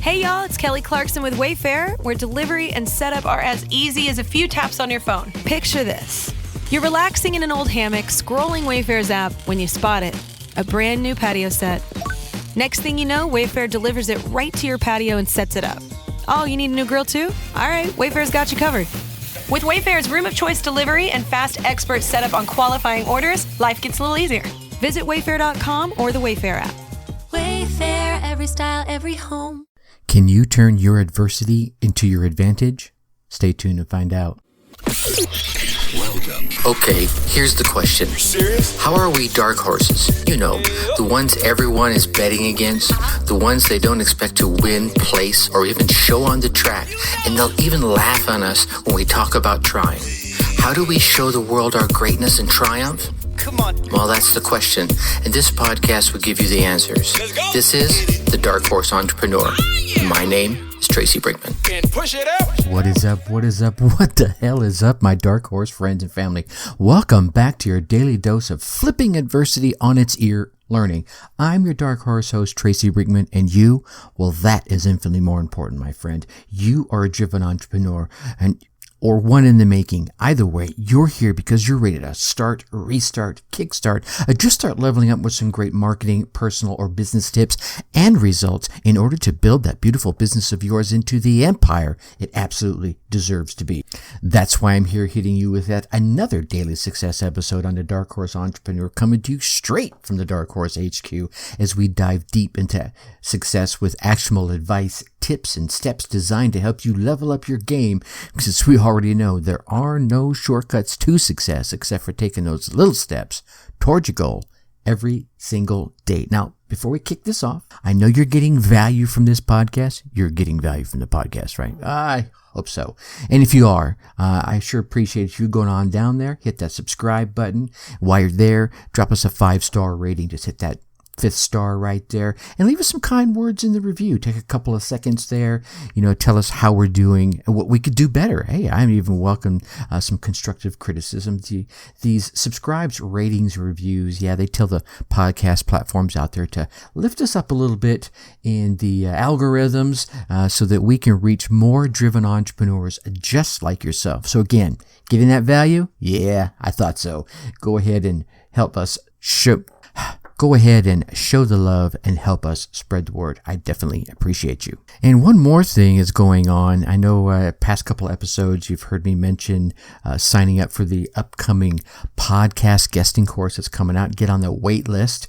Hey y'all, it's Kelly Clarkson with Wayfair, where delivery and setup are as easy as a few taps on your phone. Picture this. You're relaxing in an old hammock, scrolling Wayfair's app when you spot it. A brand new patio set. Next thing you know, Wayfair delivers it right to your patio and sets it up. Oh, you need a new grill too? All right, Wayfair's got you covered. With Wayfair's room of choice delivery and fast expert setup on qualifying orders, life gets a little easier. Visit wayfair.com or the Wayfair app. Wayfair, every style, every home. Can you turn your adversity into your advantage? Stay tuned and find out. Welcome. Okay, here's the question. You serious? How are we dark horses? You know, the ones everyone is betting against, the ones they don't expect to win, place, or even show on the track, and they'll even laugh on us when we talk about trying. How do we show the world our greatness and triumph? Come on. Well, that's the question, and this podcast will give you the answers. Let's go. This is The Dark Horse Entrepreneur. My name is Tracy Brinkman. And push it out. What is up? What is up? What the hell is up, my dark horse friends and family? Welcome back to your daily dose of flipping adversity on its ear learning. I'm your dark horse host, Tracy Brinkman, and you, well, that is infinitely more important, my friend. You are a driven entrepreneur, or one in the making. Either way, you're here because you're ready to start, restart, kickstart, just start leveling up with some great marketing, personal, or business tips and results in order to build that beautiful business of yours into the empire it absolutely deserves to be. That's why I'm here hitting you with yet another daily success episode on the Dark Horse Entrepreneur, coming to you straight from the Dark Horse HQ as we dive deep into success with actionable advice, tips, and steps designed to help you level up your game, because we already know there are no shortcuts to success except for taking those little steps towards your goal every single day. Now, before we kick this off, I know you're getting value from this podcast. You're getting value from the podcast, right? I hope so. And if you are, I sure appreciate you going on down there, hit that subscribe button. While you're there, drop us a 5-star rating. Just hit that 5th star right there and leave us some kind words in the review. Take a couple of seconds there, tell us how we're doing and what we could do better. Hey, I even welcome some constructive criticism. These subscribes, ratings, reviews, they tell the podcast platforms out there to lift us up a little bit in the algorithms so that we can reach more driven entrepreneurs just like yourself. So again, getting that value? Yeah, I thought so. Go ahead and help us Go ahead and show the love and help us spread the word. I definitely appreciate you. And one more thing is going on. I know past couple episodes you've heard me mention signing up for the upcoming podcast guesting course that's coming out. Get on the wait list.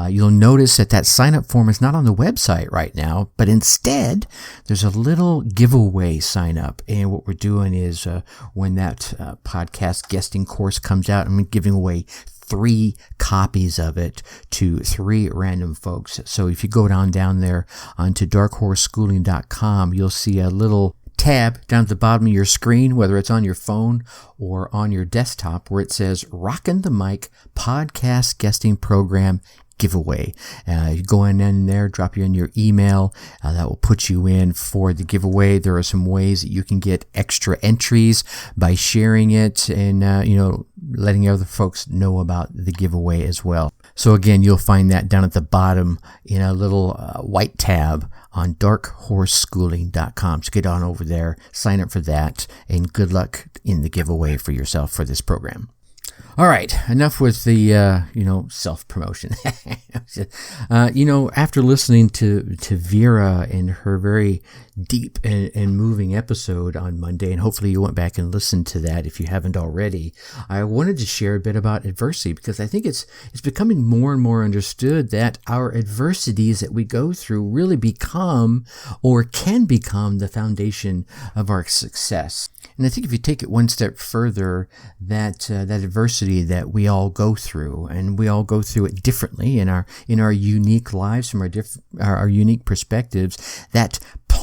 You'll notice that sign up form is not on the website right now, but instead there's a little giveaway sign up. And what we're doing is when that podcast guesting course comes out, I'm giving away 3 copies of it to 3 random folks. So if you go down there onto darkhorseschooling.com, you'll see a little tab down at the bottom of your screen, whether it's on your phone or on your desktop, where it says Rockin' the Mic Podcast Guesting Program Giveaway. You go in there, drop you in your email. That will put you in for the giveaway. There are some ways that you can get extra entries by sharing it and, letting other folks know about the giveaway as well. So again, you'll find that down at the bottom in a little white tab on darkhorseschooling.com. So get on over there, sign up for that, and good luck in the giveaway for yourself for this program. All right, enough with the, self-promotion. After listening to Vera and her very deep and moving episode on Monday, and hopefully you went back and listened to that if you haven't already, I wanted to share a bit about adversity, because I think it's becoming more and more understood that our adversities that we go through really become or can become the foundation of our success. And I think if you take it one step further, that adversity that we all go through, and we all go through it differently in our unique lives from our unique perspectives, that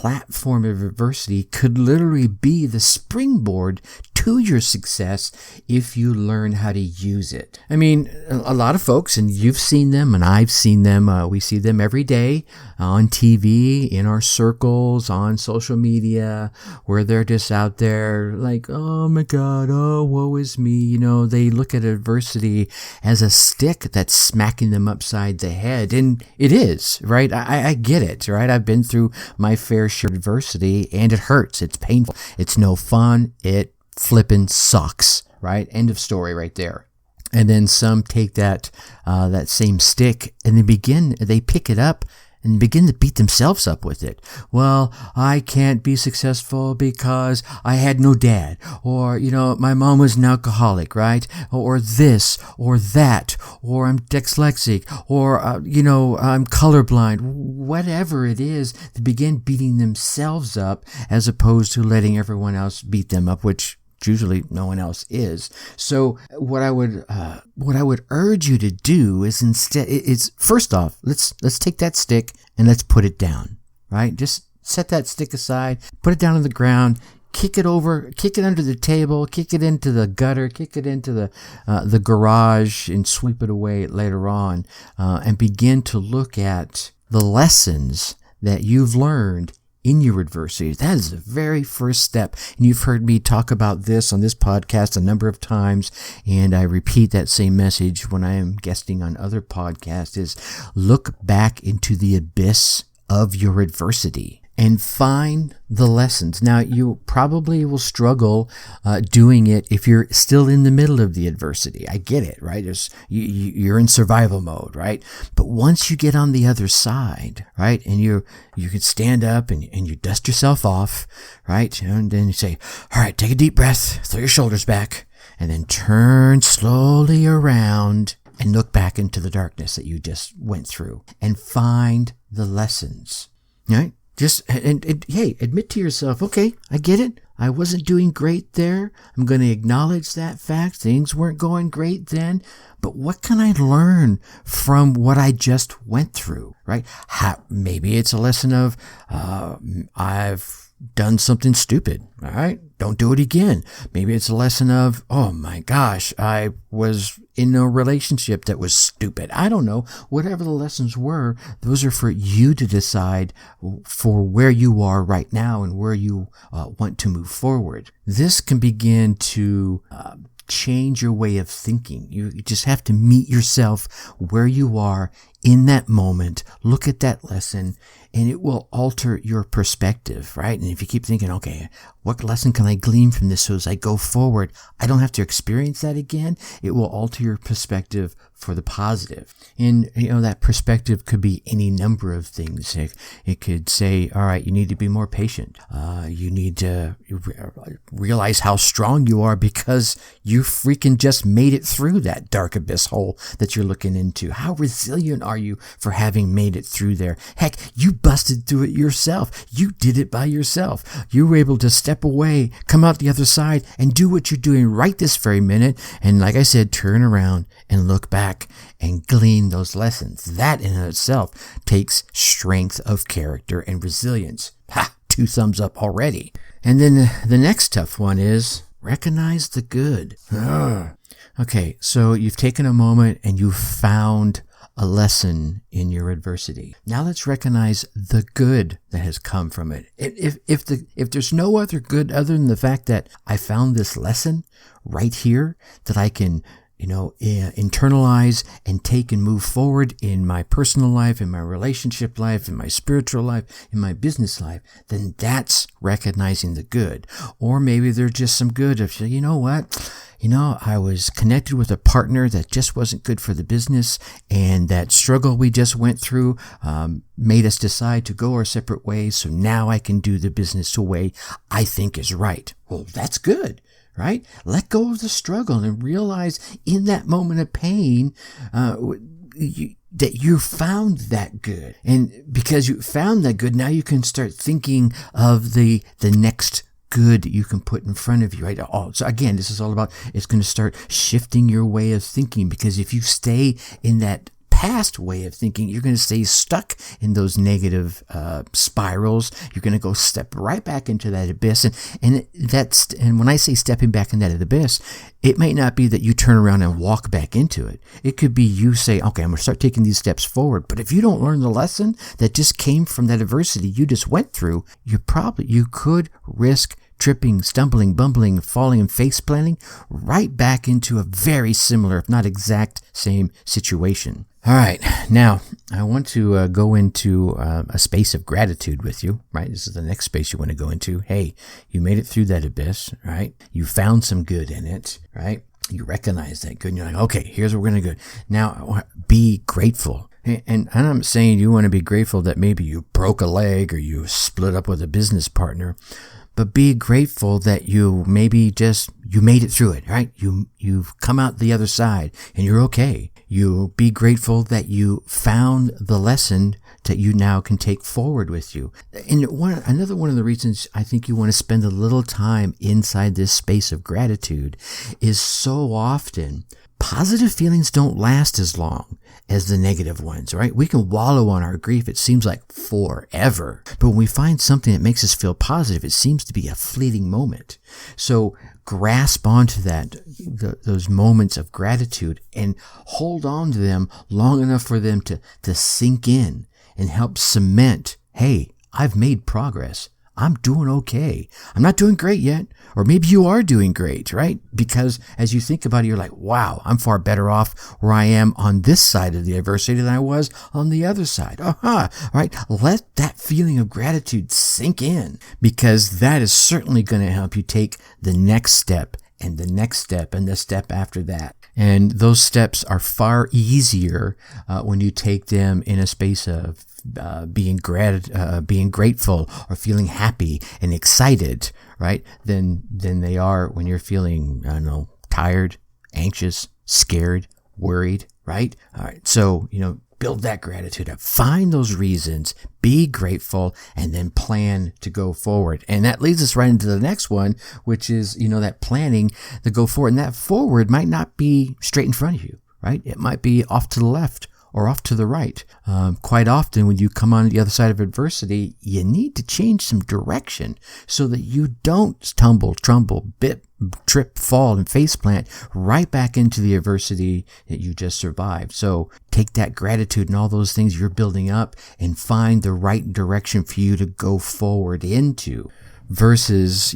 platform of adversity could literally be the springboard to your success if you learn how to use it. I mean, a lot of folks, and you've seen them and I've seen them, we see them every day on TV, in our circles, on social media, where they're just out there like, oh my God, oh, woe is me. You know, they look at adversity as a stick that's smacking them upside the head. And it is, right? I get it, right? I've been through my fair share of adversity and it hurts. It's painful. It's no fun. It flippin' sucks, right? End of story right there. And then some take that same stick and they pick it up and begin to beat themselves up with it. Well, I can't be successful because I had no dad, or, you know, my mom was an alcoholic, right? Or this, or that, or I'm dyslexic, or, you know, I'm colorblind. Whatever it is, they begin beating themselves up as opposed to letting everyone else beat them up, which usually no one else is. So what I would urge you to do is first off, let's take that stick and let's put it down, right? Just set that stick aside, put it down on the ground, kick it under the table, kick it into the gutter, kick it into the garage, and sweep it away later on, and begin to look at the lessons that you've learned in your adversity. That is the very first step. And you've heard me talk about this on this podcast a number of times, and I repeat that same message when I am guesting on other podcasts, is look back into the abyss of your adversity and find the lessons. Now, you probably will struggle doing it if you're still in the middle of the adversity. I get it, right? You're in survival mode, right? But once you get on the other side, right, and you can stand up and you dust yourself off, right? And then you say, all right, take a deep breath, throw your shoulders back, and then turn slowly around and look back into the darkness that you just went through and find the lessons, right? Just, and hey, admit to yourself, okay, I get it. I wasn't doing great there. I'm going to acknowledge that fact. Things weren't going great then. But what can I learn from what I just went through, right? Maybe it's a lesson of, I've done something stupid. All right. Don't do it again. Maybe it's a lesson of, oh my gosh, I was in a relationship that was stupid. I don't know. Whatever the lessons were, those are for you to decide for where you are right now and where you want to move forward. This can begin to change your way of thinking. You just have to meet yourself where you are in that moment, look at that lesson, and it will alter your perspective, right? And if you keep thinking, okay, what lesson can I glean from this so as I go forward, I don't have to experience that again, it will alter your perspective for the positive. And, you know, that perspective could be any number of things. It could say, all right, you need to be more patient. You need to realize how strong you are because you freaking just made it through that dark abyss hole that you're looking into. How resilient are you for having made it through there? Heck, you busted through it yourself. You did it by yourself. You were able to step away, come out the other side, and do what you're doing right this very minute. And like I said, turn around and look back and glean those lessons. That in itself takes strength of character and resilience. Ha! 2 thumbs up already. And then the next tough one is recognize the good. Okay, so you've taken a moment and you've found a lesson in your adversity. Now let's recognize the good that has come from it. If there's no other good other than the fact that I found this lesson right here that I can, internalize and take and move forward in my personal life, in my relationship life, in my spiritual life, in my business life, then that's recognizing the good. Or maybe there's just some good of, you know what? I was connected with a partner that just wasn't good for the business, and that struggle we just went through made us decide to go our separate ways. So now I can do the business the way I think is right. Well, that's good, right? Let go of the struggle and realize in that moment of pain that you found that good. And because you found that good, now you can start thinking of the next good you can put in front of you, right? So again, this is all about, it's going to start shifting your way of thinking, because if you stay in that past way of thinking, you're going to stay stuck in those negative spirals. You're going to go step right back into that abyss. And when I say stepping back in that abyss, it might not be that you turn around and walk back into it. It could be you say, okay, I'm going to start taking these steps forward. But if you don't learn the lesson that just came from that adversity you just went through, you could risk tripping, stumbling, bumbling, falling, and face planting right back into a very similar, if not exact same situation. All right, now I want to go into a space of gratitude with you, right? This is the next space you want to go into. Hey, you made it through that abyss, right? You found some good in it, right? You recognize that good, and you're like, okay, here's what we're going to do. Now, be grateful. And I'm saying you want to be grateful that maybe you broke a leg or you split up with a business partner, but be grateful that you made it through it, right? You've come out the other side and you're okay. You be grateful that you found the lesson that you now can take forward with you. And another one of the reasons I think you want to spend a little time inside this space of gratitude is so often positive feelings don't last as long as the negative ones, right? We can wallow on our grief. It seems like forever. But when we find something that makes us feel positive, it seems to be a fleeting moment. So grasp onto those moments of gratitude and hold on to them long enough for them to sink in and help cement, hey, I've made progress. I'm doing okay. I'm not doing great yet. Or maybe you are doing great, right? Because as you think about it, you're like, wow, I'm far better off where I am on this side of the adversity than I was on the other side. Right? Let that feeling of gratitude sink in, because that is certainly going to help you take the next step and the next step and the step after that. And those steps are far easier when you take them in a space of being grateful or feeling happy and excited, right? Than they are when you're feeling, tired, anxious, scared, worried, right? All right. So, build that gratitude up. Find those reasons, be grateful, and then plan to go forward. And that leads us right into the next one, which is, that planning to go forward. And that forward might not be straight in front of you, right? It might be off to the left or off to the right. Quite often when you come on the other side of adversity, you need to change some direction so that you don't stumble, trip, fall, and faceplant right back into the adversity that you just survived. So take that gratitude and all those things you're building up and find the right direction for you to go forward into. Versus,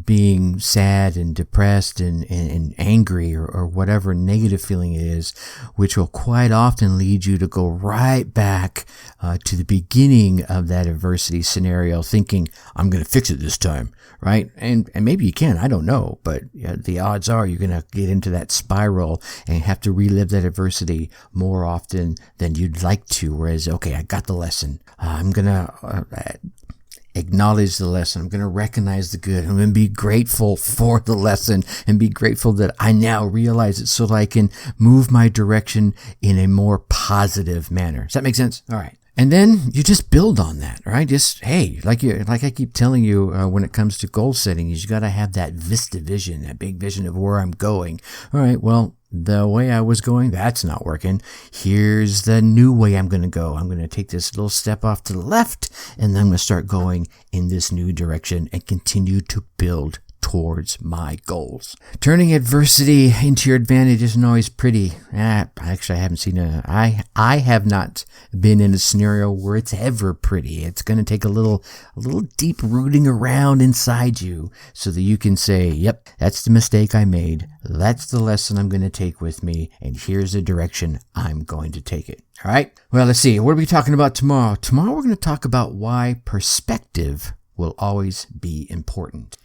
being sad and depressed and angry or whatever negative feeling it is, which will quite often lead you to go right back to the beginning of that adversity scenario, thinking, I'm going to fix it this time, right? And maybe you can, I don't know, but the odds are you're going to get into that spiral and have to relive that adversity more often than you'd like to. Whereas, okay, I got the lesson. I'm going to acknowledge the lesson. I'm going to recognize the good. I'm going to be grateful for the lesson and be grateful that I now realize it so that I can move my direction in a more positive manner. Does that make sense? All right. And then you just build on that, right? Just, hey, like I keep telling you when it comes to goal setting, you got to have that vista vision, that big vision of where I'm going. All right, well, the way I was going, that's not working. Here's the new way I'm going to go. I'm going to take this little step off to the left, and then I'm going to start going in this new direction and continue to build towards my goals. Turning adversity into your advantage isn't always pretty. Actually, I haven't seen I have not been in a scenario where it's ever pretty. It's going to take a little deep rooting around inside you so that you can say, yep, that's the mistake I made. That's the lesson I'm going to take with me. And here's the direction I'm going to take it. All right. Well, let's see. What are we talking about tomorrow? Tomorrow, we're going to talk about why perspective will always be important.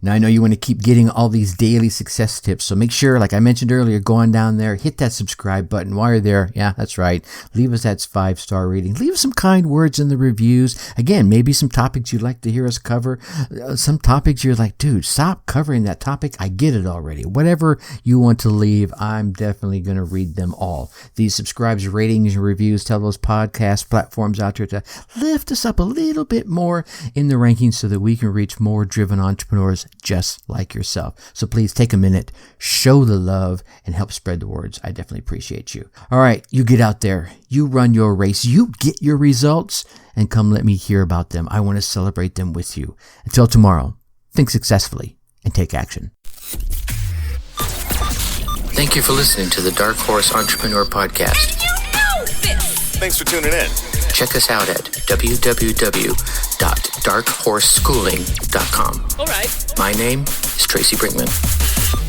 Now, I know you want to keep getting all these daily success tips, so make sure, like I mentioned earlier, go on down there, hit that subscribe button. While you're there, yeah, that's right, leave us that 5-star rating. Leave us some kind words in the reviews. Again, maybe some topics you'd like to hear us cover. Some topics you're like, dude, stop covering that topic. I get it already. Whatever you want to leave, I'm definitely going to read them all. These subscribes, ratings, and reviews tell those podcast platforms out there to lift us up a little bit more in the rankings so that we can reach more driven entrepreneurs professionals just like yourself. So please take a minute, show the love, and help spread the words. I definitely appreciate you. All right, you get out there, you run your race, you get your results, and come let me hear about them. I want to celebrate them with you. Until tomorrow, think successfully and take action. Thank you for listening to the Dark Horse Entrepreneur Podcast. Thanks for tuning in. Check us out at www.darkhorseschooling.com. All right. My name is Tracy Brinkman.